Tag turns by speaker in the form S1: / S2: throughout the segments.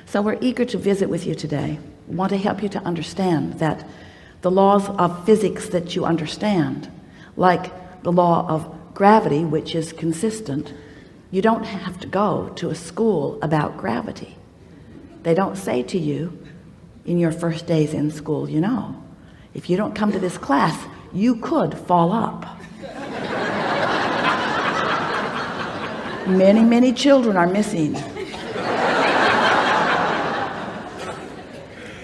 S1: So we're eager to visit with you today. We want to help you to understand that the laws of physics that you understand, like the law of gravity, which is consistent, you don't have to go to a school about gravity. They don't say to you in your first days in school, you know, if you don't come to this class, you could fall up. Many children are missing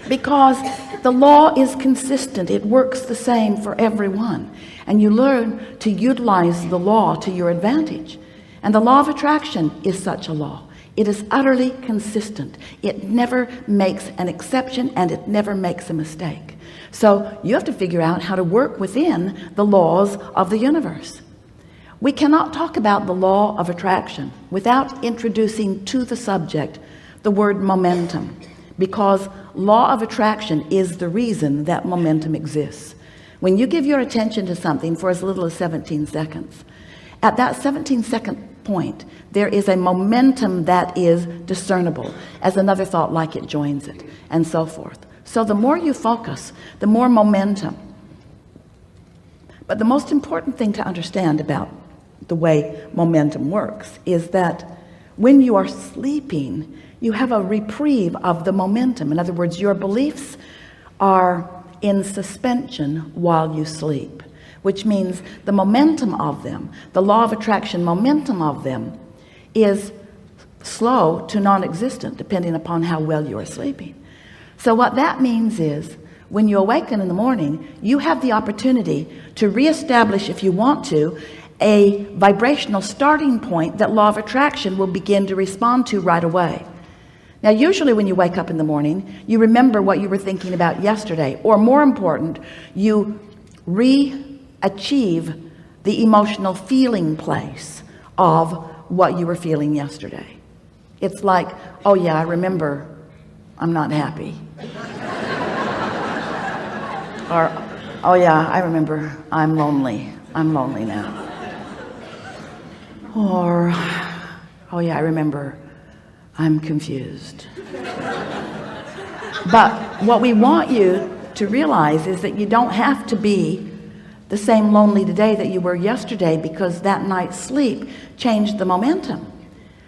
S1: because the law is consistent. It works the same for everyone, and you learn to utilize the law to your advantage. And the law of attraction is such a law. It is utterly consistent. It never makes an exception, and it never makes a mistake. So you have to figure out how to work within the laws of the universe. We cannot talk about the law of attraction without introducing to the subject the word momentum, because law of attraction is the reason that momentum exists. When you give your attention to something for as little as 17 seconds, at that 17-second point, there is a momentum that is discernible as another thought like it joins it, and so forth. So the more you focus, the more momentum. But the most important thing to understand about the way momentum works is that when you are sleeping, you have a reprieve of the momentum. In other words, your beliefs are in suspension while you sleep, which means the momentum of them, the law of attraction momentum of them, is slow to non-existent depending upon how well you are sleeping. So what that means is when you awaken in the morning, you have the opportunity to reestablish, if you want to, a vibrational starting point that law of attraction will begin to respond to right away. Now, usually when you wake up in the morning, you remember what you were thinking about yesterday, or more important, you achieve the emotional feeling place of what you were feeling yesterday. It's like, oh yeah, I remember I'm not happy. Or, oh yeah, I remember I'm lonely now. Or, oh yeah, I remember I'm confused. But what we want you to realize is that you don't have to be the same lonely today that you were yesterday, because that night's sleep changed the momentum.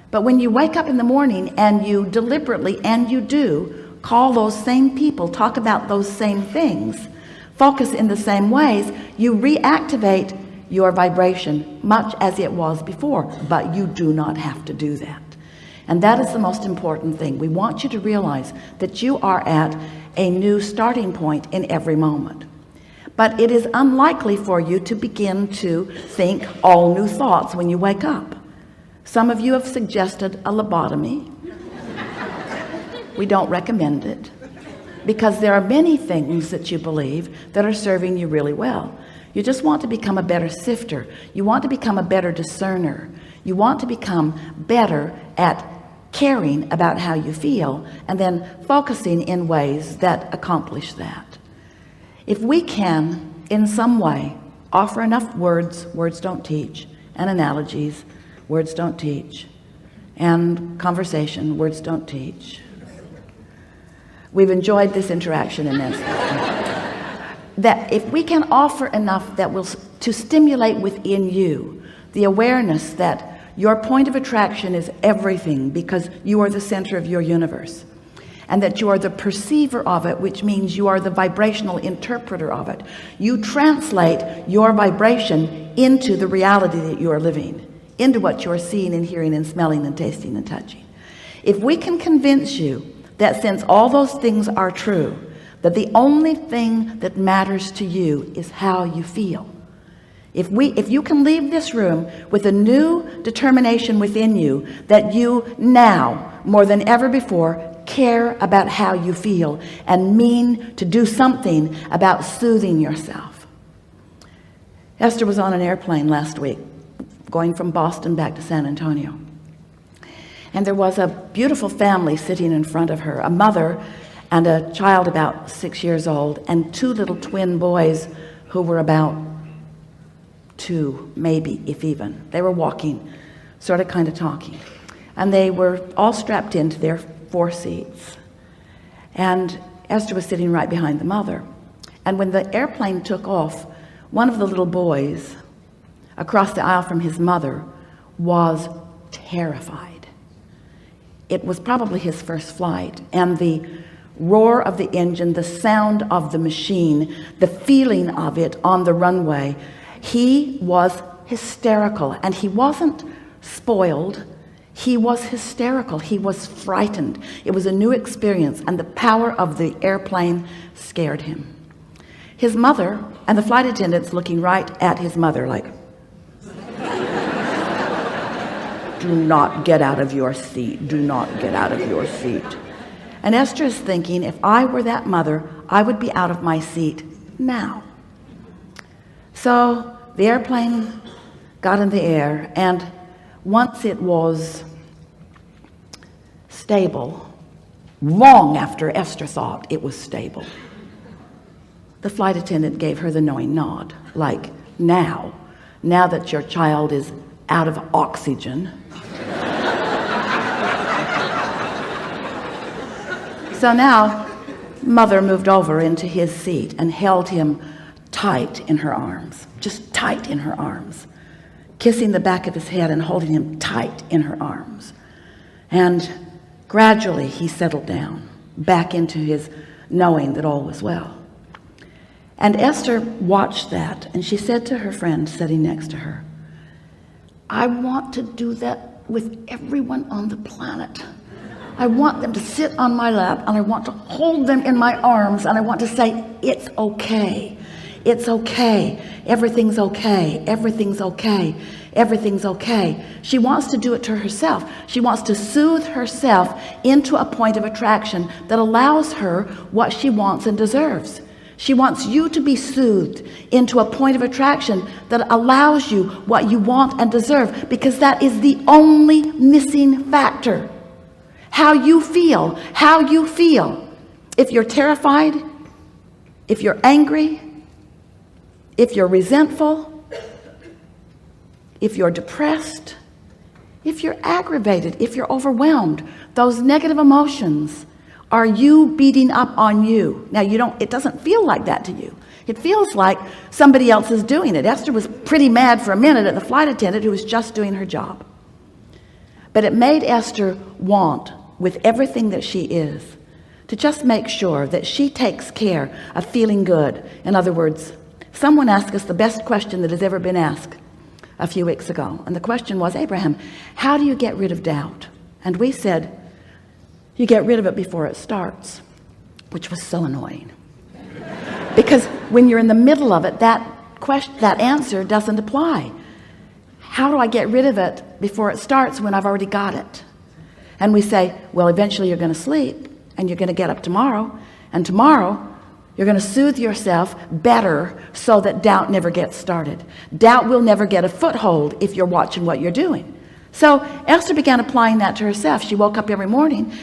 S1: But when you wake up in the morning and you deliberately, and you do, call those same people, talk about those same things, focus in the same ways, you reactivate your vibration much as it was before. But you do not have to do that. And that is the most important thing. We want you to realize that you are at a new starting point in every moment. But it is unlikely for you to begin to think all new thoughts when you wake up. Some of you have suggested a lobotomy. We don't recommend it, because there are many things that you believe that are serving you really well. You just want to become a better sifter. You want to become a better discerner. You want to become better at caring about how you feel, and then focusing in ways that accomplish that. If we can in some way offer enough words don't teach, and analogies, words don't teach, and conversation, words don't teach. We've enjoyed this interaction immensely. That if we can offer enough that will to stimulate within you the awareness that your point of attraction is everything, because you are the center of your universe, and that you are the perceiver of it, which means you are the vibrational interpreter of it. You translate your vibration into the reality that you are living, into what you are seeing and hearing and smelling and tasting and touching. If we can convince you that since all those things are true, that the only thing that matters to you is how you feel. If you can leave this room with a new determination within you that you now, more than ever before, care about how you feel and mean to do something about soothing yourself. Esther was on an airplane last week going from Boston back to San Antonio, and there was a beautiful family sitting in front of her, a mother and a child about 6 years old, and two little twin boys who were about 2, maybe, if even. They were walking, sort of kind of talking, and they were all strapped into their 4 seats, and Esther was sitting right behind the mother. And when the airplane took off, one of the little boys across the aisle from his mother was terrified. It was probably his first flight, and the roar of the engine, the sound of the machine, the feeling of it on the runway, he was hysterical. And he wasn't spoiled, he was hysterical. He was frightened. It was a new experience, and the power of the airplane scared him. His mother and the flight attendants looking right at his mother like, do not get out of your seat, do not get out of your seat. And Esther is thinking, if I were that mother, I would be out of my seat now. So the airplane got in the air, and once it was stable, long after Esther thought it was stable, the flight attendant gave her the knowing nod, like, now that your child is out of oxygen. So now mother moved over into his seat and held him tight in her arms, just tight in her arms, kissing the back of his head and holding him tight in her arms. And gradually he settled down back into his knowing that all was well. And Esther watched that, and she said to her friend sitting next to her, I want to do that with everyone on the planet. I want them to sit on my lap, and I want to hold them in my arms, and I want to say, it's okay. It's okay. Everything's okay. Everything's okay. Everything's okay. She wants to do it to herself. She wants to soothe herself into a point of attraction that allows her what she wants and deserves. She wants you to be soothed into a point of attraction that allows you what you want and deserve, because that is the only missing factor. How you feel, how you feel. If you're terrified, if you're angry, if you're resentful, if you're depressed, if you're aggravated, if you're overwhelmed, those negative emotions are you beating up on you. Now it doesn't feel like that to you. It feels like somebody else is doing it. Esther was pretty mad for a minute at the flight attendant who was just doing her job. But it made Esther want, with everything that she is, to just make sure that she takes care of feeling good. In other words, someone asked us the best question that has ever been asked a few weeks ago. And the question was, Abraham, how do you get rid of doubt? And we said, you get rid of it before it starts, which was so annoying. Because when you're in the middle of it, that answer doesn't apply. How do I get rid of it before it starts when I've already got it? And we say, well, eventually you're going to sleep, and you're going to get up tomorrow, and tomorrow you're going to soothe yourself better so that doubt never gets started. Doubt will never get a foothold if you're watching what you're doing. So Esther began applying that to herself. She woke up every morning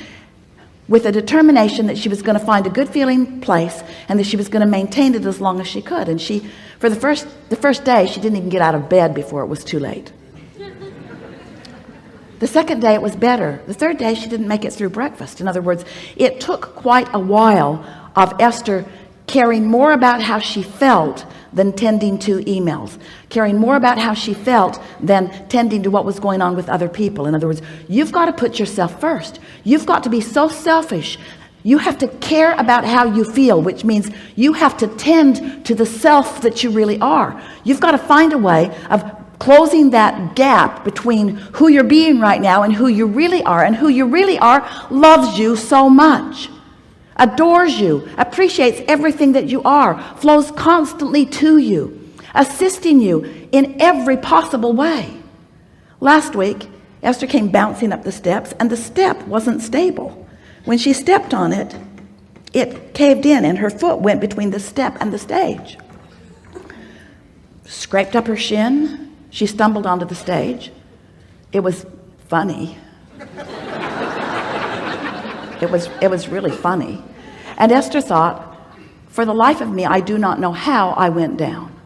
S1: with a determination that she was going to find a good feeling place, and that she was going to maintain it as long as she could. And she, for the first day, she didn't even get out of bed before it was too late. The second day it was better. The third day she didn't make it through breakfast. In other words, it took quite a while of Esther caring more about how she felt than tending to emails, caring more about how she felt than tending to what was going on with other people. In other words, you've got to put yourself first. You've got to be so selfish. You have to care about how you feel, which means you have to tend to the self that you really are. You've got to find a way of closing that gap between who you're being right now and who you really are. And who you really are loves you so much, adores you, appreciates everything that you are, flows constantly to you, assisting you in every possible way. Last week, Esther came bouncing up the steps, and the step wasn't stable. When she stepped on it, it caved in, and her foot went between the step and the stage. Scraped up her shin. She stumbled onto the stage. It was funny. It was really funny. And Esther thought, for the life of me, I do not know how I went down.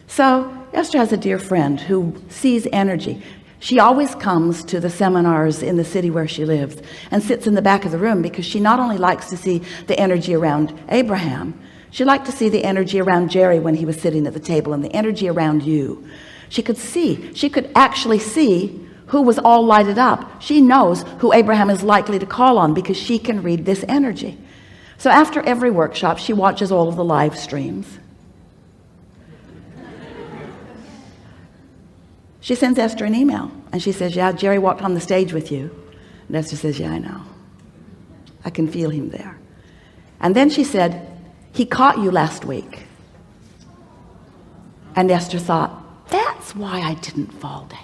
S1: So Esther has a dear friend who sees energy. She always comes to the seminars in the city where she lives and sits in the back of the room because she not only likes to see the energy around Abraham, she liked to see the energy around Jerry when he was sitting at the table, and the energy around you. She could actually see who was all lighted up. She knows who Abraham is likely to call on because she can read this energy. So after every workshop, she watches all of the live streams. She sends Esther an email and she says, yeah, Jerry walked on the stage with you. And Esther says, yeah, I know. I can feel him there. And then she said, he caught you last week. And Esther thought, that's why I didn't fall down.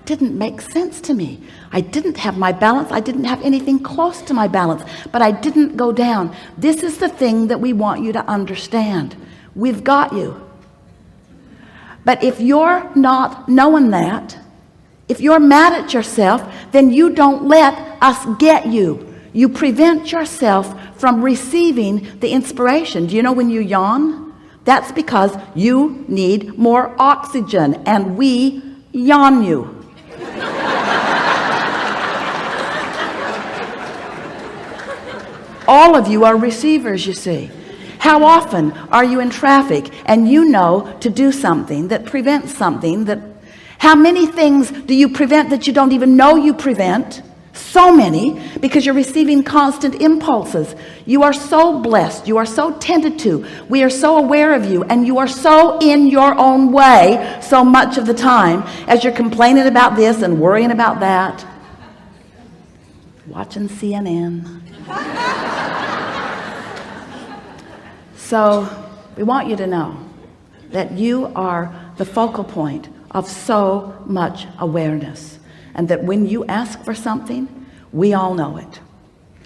S1: Didn't make sense to me. I didn't have my balance. I didn't have anything close to my balance, but I didn't go down. This is the thing that we want you to understand. We've got you. But if you're not knowing that, if you're mad at yourself, then you don't let us get you. You prevent yourself from receiving the inspiration. Do you know when you yawn? That's because you need more oxygen, and we yawn you. All of you are receivers, you see. How often are you in traffic and you know to do something that prevents something that, how many things do you prevent that you don't even know you prevent? So many, because you're receiving constant impulses. You are so blessed. You are so tended to. We are so aware of you, and you are so in your own way so much of the time as you're complaining about this and worrying about that, watching CNN. So we want you to know that you are the focal point of so much awareness, and that when you ask for something, we all know it,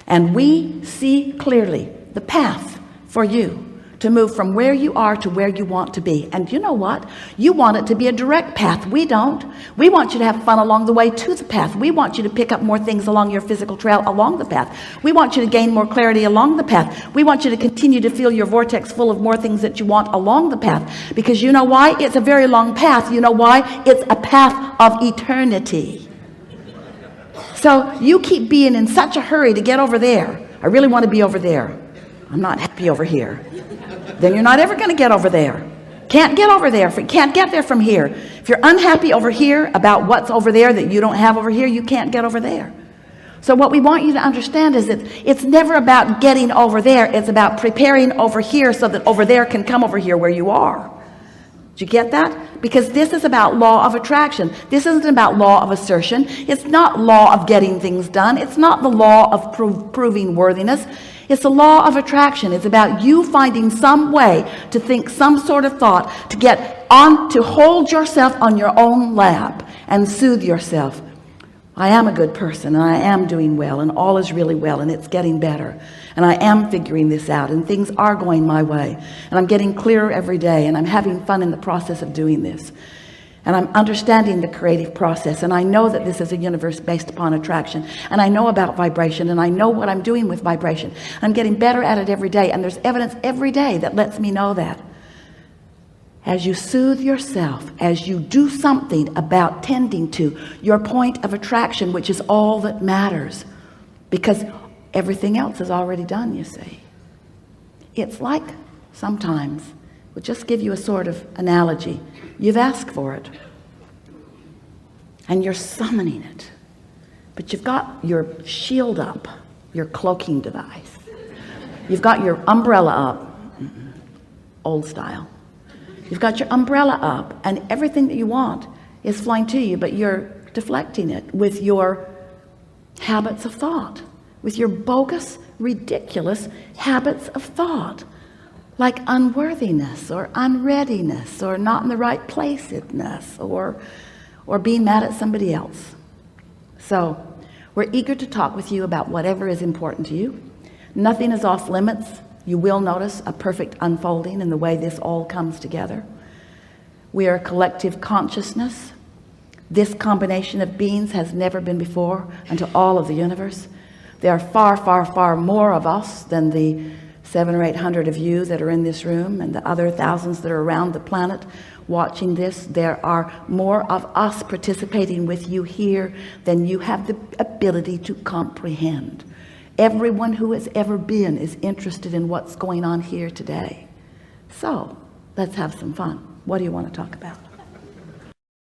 S1: and we see clearly the path for you to move from where you are to where you want to be. And you know what? You want it to be a direct path. We don't. We want you to have fun along the way to the path. We want you to pick up more things along your physical trail along the path. We want you to gain more clarity along the path. We want you to continue to feel your vortex full of more things that you want along the path, because you know why? It's a very long path. You know why? It's a path of eternity. So you keep being in such a hurry to get over there. I really want to be over there. I'm not happy over here. Then you're not ever going to get over there. Can't get over there. Can't get there from here. If you're unhappy over here about what's over there that you don't have over here, you can't get over there. So what we want you to understand is that it's never about getting over there. It's about preparing over here so that over there can come over here where you are. Did you get that? Because this is about law of attraction. This isn't about law of assertion. It's not law of getting things done. It's not the law of proving worthiness. It's the law of attraction. It's about you finding some way to think some sort of thought, to get on, to hold yourself on your own lap and soothe yourself. I am a good person, and I am doing well, and all is really well, and it's getting better, and I am figuring this out, and things are going my way, and I'm getting clearer every day, and I'm having fun in the process of doing this, and I'm understanding the creative process, and I know that this is a universe based upon attraction, and I know about vibration, and I know what I'm doing with vibration. I'm getting better at it every day, and there's evidence every day that lets me know that. As you soothe yourself, as you do something about tending to your point of attraction, which is all that matters, because everything else is already done, you see. It's like sometimes, we'll just give you a sort of analogy. You've asked for it, and you're summoning it, but you've got your shield up, your cloaking device. You've got your umbrella up, old style. You've got your umbrella up, and everything that you want is flying to you, but you're deflecting it with your habits of thought, with your bogus, ridiculous habits of thought, like unworthiness or unreadiness or not in the right placeness or being mad at somebody else. So we're eager to talk with you about whatever is important to you. Nothing is off limits. You will notice a perfect unfolding in the way this all comes together. We are a collective consciousness. This combination of beings has never been before unto all of the universe. There are far, far, far more of us than the 700 or 800 of you that are in this room and the other thousands that are around the planet. watching this. There are more of us participating with you here than you have the ability to comprehend. Everyone who has ever been is interested in what's going on here today. So let's have some fun. What do you want to talk about?